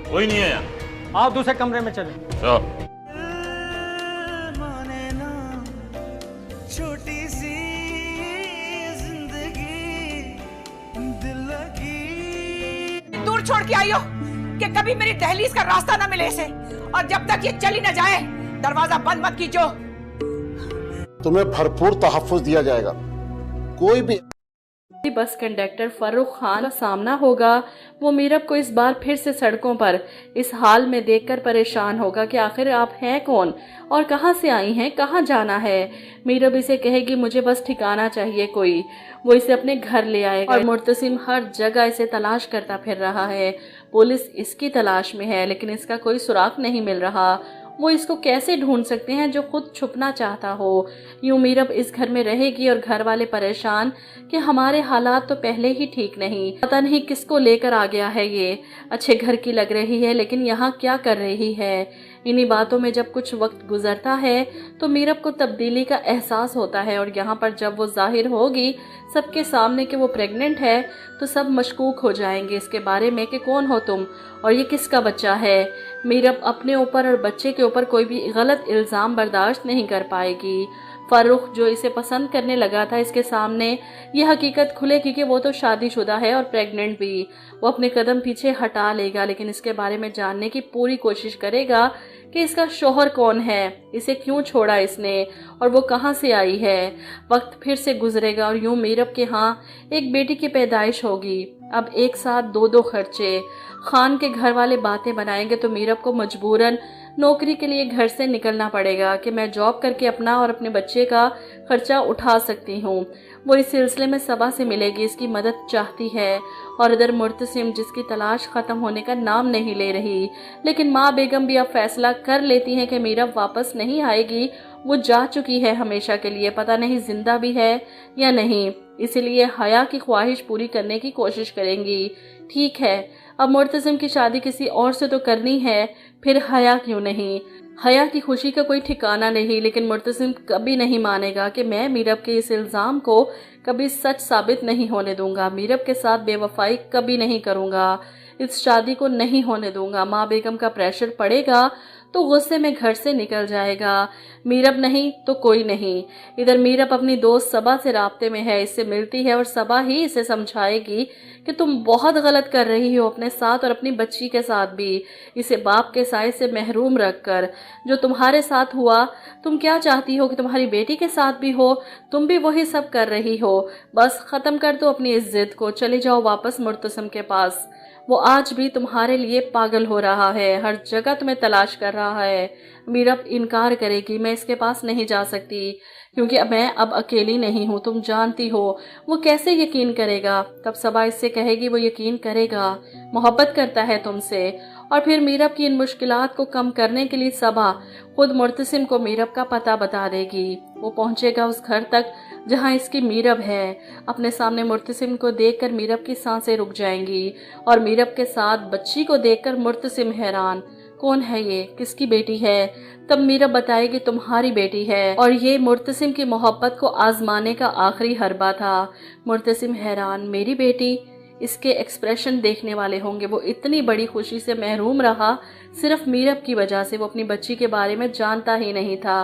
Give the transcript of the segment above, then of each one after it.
कोई नहीं है यहाँ। आप दूसरे कमरे में चले। छोटी सी जिंदगी दिल लगी। दूर छोड़ के आई हो कि कभी मेरी दहलीज का रास्ता ना मिले इसे, और जब तक ये चली ना जाए दरवाजा बंद मत कीजिए। तुम्हें भरपूर तहफ्फुज़ दिया जाएगा। कोई भी बस कंडक्टर फर्रुख खान का सामना होगा। वो मीरब को इस बार फिर से सड़कों पर इस हाल में देखकर परेशान होगा कि आखिर आप हैं कौन और कहां से आई हैं, कहां जाना है। मीरब इसे कहेगी मुझे बस ठिकाना चाहिए कोई। वो इसे अपने घर ले आएगा और मुर्तसिम हर जगह इसे तलाश करता फिर रहा है। पुलिस इसकी तलाश में है लेकिन इसका कोई सुराग नहीं मिल रहा। वो इसको कैसे ढूंढ सकते हैं जो खुद छुपना चाहता हो। यूं मीरब इस घर में रहेगी और घर वाले परेशान कि हमारे हालात तो पहले ही ठीक नहीं, पता नहीं किसको लेकर आ गया है। ये अच्छे घर की लग रही है लेकिन यहाँ क्या कर रही है। इन्हीं बातों में जब कुछ वक्त गुजरता है तो मीरब को तब्दीली का एहसास होता है और यहाँ पर जब वो जाहिर होगी सबके सामने कि वो प्रेग्नेंट है तो सब मशकूक हो जाएंगे इसके बारे में कि कौन हो तुम और ये किसका बच्चा है। मीरब अपने ऊपर और बच्चे के ऊपर कोई भी गलत इल्ज़ाम बर्दाश्त नहीं कर पाएगी। फर्रुख जो इसे पसंद करने लगा था इसके सामने ये हकीकत खुलेगी कि वो तो शादीशुदा है और प्रेग्नेंट भी। वो अपने कदम पीछे हटा लेगा लेकिन इसके बारे में जानने की पूरी कोशिश करेगा कि इसका शोहर कौन है, इसे क्यों छोड़ा इसने और वो कहाँ से आई है। वक्त फिर से गुजरेगा और यूं मीरब के यहाँ एक बेटी की पैदाइश होगी। अब एक साथ दो दो खर्चे। खान के घर वाले बातें बनाएंगे तो मीरब को मजबूरन नौकरी के लिए घर से निकलना पड़ेगा कि मैं जॉब करके अपना और अपने बच्चे का खर्चा उठा सकती हूँ। वो इस सिलसिले में सबा से मिलेगी, इसकी मदद चाहती है। और इधर मुर्तसिम जिसकी तलाश ख़त्म होने का नाम नहीं ले रही। लेकिन माँ बेगम भी अब फैसला कर लेती हैं कि मीरब वापस नहीं आएगी, वो जा चुकी है हमेशा के लिए, पता नहीं जिंदा भी है या नहीं। इसीलिए हया की ख्वाहिश पूरी करने की कोशिश करेंगी। ठीक है, अब मुर्तसिम की शादी किसी और से तो करनी है, फिर हया क्यों नहीं। हया की खुशी का कोई ठिकाना नहीं लेकिन मुर्तसिम कभी नहीं मानेगा कि मैं मीरब के इस इल्ज़ाम को कभी सच साबित नहीं होने दूंगा। मीरब के साथ बेवफाई कभी नहीं करूंगा, इस शादी को नहीं होने दूंगा। माँ बेगम का प्रेशर पड़ेगा तो गुस्से में घर से निकल जाएगा। मीरब नहीं तो कोई नहीं। इधर मीरब अपनी दोस्त सबा से राब्ते में है, इससे मिलती है और सबा ही इसे समझाएगी कि तुम बहुत गलत कर रही हो अपने साथ और अपनी बच्ची के साथ भी, इसे बाप के साए से महरूम रखकर। जो तुम्हारे साथ हुआ, तुम क्या चाहती हो कि तुम्हारी बेटी के साथ भी हो, तुम भी वही सब कर रही हो। बस खत्म कर दो अपनी इस जिद को, चले जाओ वापस मुर्तसिम के पास। वो आज भी तुम्हारे लिए पागल हो रहा है, हर जगह तुम्हें तलाश कर रहा है। मीरब इनकार करेगी, मैं इसके पास नहीं जा सकती क्योंकि मैं अब अकेली नहीं हूँ, तुम जानती हो। वो कैसे यकीन करेगा। तब सबा इससे कहेगी वो यकीन करेगा, मोहब्बत करता है तुमसे। और फिर मीरब की इन मुश्किलात को कम करने के लिए सबा खुद मुर्तसिम को मीरब का पता बता देगी। वो पहुंचेगा उस घर तक जहां इसकी मीरब है। अपने सामने मुर्तसिम को देखकर मीरब की सांसें रुक जाएंगी और मीरब के साथ बच्ची को देखकर मुर्तसिम हैरान, कौन है ये, किसकी बेटी है। तब मीरब बताएगी तुम्हारी बेटी है और ये मुर्तसिम की मोहब्बत को आजमाने का आखिरी हरबा था। मुर्तसिम हैरान, मेरी बेटी। इसके एक्सप्रेशन देखने वाले होंगे। वो इतनी बड़ी खुशी से महरूम रहा सिर्फ मीरब की वजह से। वो अपनी बच्ची के बारे में जानता ही नहीं था।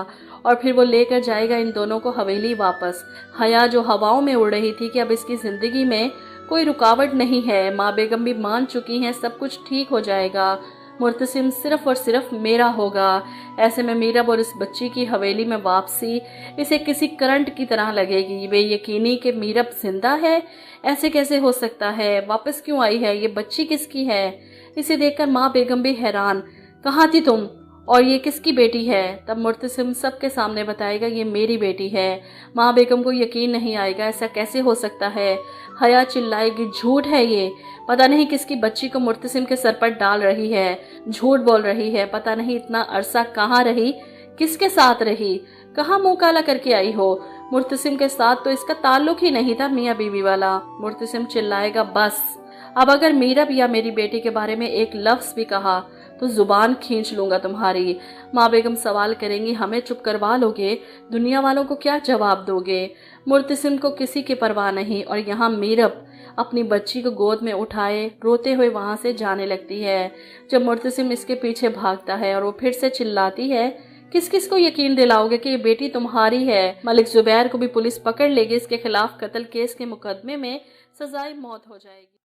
और फिर वो लेकर जाएगा इन दोनों को हवेली वापस। हया जो हवाओं में उड़ रही थी कि अब इसकी जिंदगी में कोई रुकावट नहीं है, माँ बेगम भी मान चुकी हैं, सब कुछ ठीक हो जाएगा, मुर्तसिम सिर्फ और सिर्फ मेरा होगा। ऐसे में मीरब और इस बच्ची की हवेली में वापसी इसे किसी करंट की तरह लगेगी। बेयकीनी कि मीरब जिंदा है, ऐसे कैसे हो सकता है, वापस क्यों आई है, ये बच्ची किसकी है। इसे देखकर माँ बेगम भी हैरान, कहाँ थी तुम और ये किसकी बेटी है। तब मुर्तसिम सबके सामने बताएगा ये मेरी बेटी है। माँ बेगम को यकीन नहीं आएगा, ऐसा कैसे हो सकता है। हया चिल्लाएगी, झूठ है ये, पता नहीं किसकी बच्ची को मुर्तसिम के सर पर डाल रही है, झूठ बोल रही है, पता नहीं इतना अरसा कहाँ रही, किसके साथ रही, कहाँ मुंह काला करके आई हो। मुर्तसिम के साथ तो इसका ताल्लुक ही नहीं था मियाँ बीवी वाला। मुर्तसिम चिल्लाएगा, बस अब अगर मीरब या मेरी बेटी के बारे में एक लफ्ज भी कहा तो जुबान खींच लूंगा तुम्हारी। माँ बेगम सवाल करेंगी, हमें चुप करवा लोगे? दुनिया वालों को क्या जवाब दोगे? मुर्तसिम को किसी की परवाह नहीं और यहाँ मीरब अपनी बच्ची को गोद में उठाए रोते हुए वहां से जाने लगती है। जब मुर्तसिम इसके पीछे भागता है और वो फिर से चिल्लाती है, किस किस को यकीन दिलाओगे कि ये बेटी तुम्हारी है? मलिक जुबैर को भी पुलिस पकड़ लेगी, इसके खिलाफ कत्ल केस के मुकदमे में सजाए मौत हो जाएगी।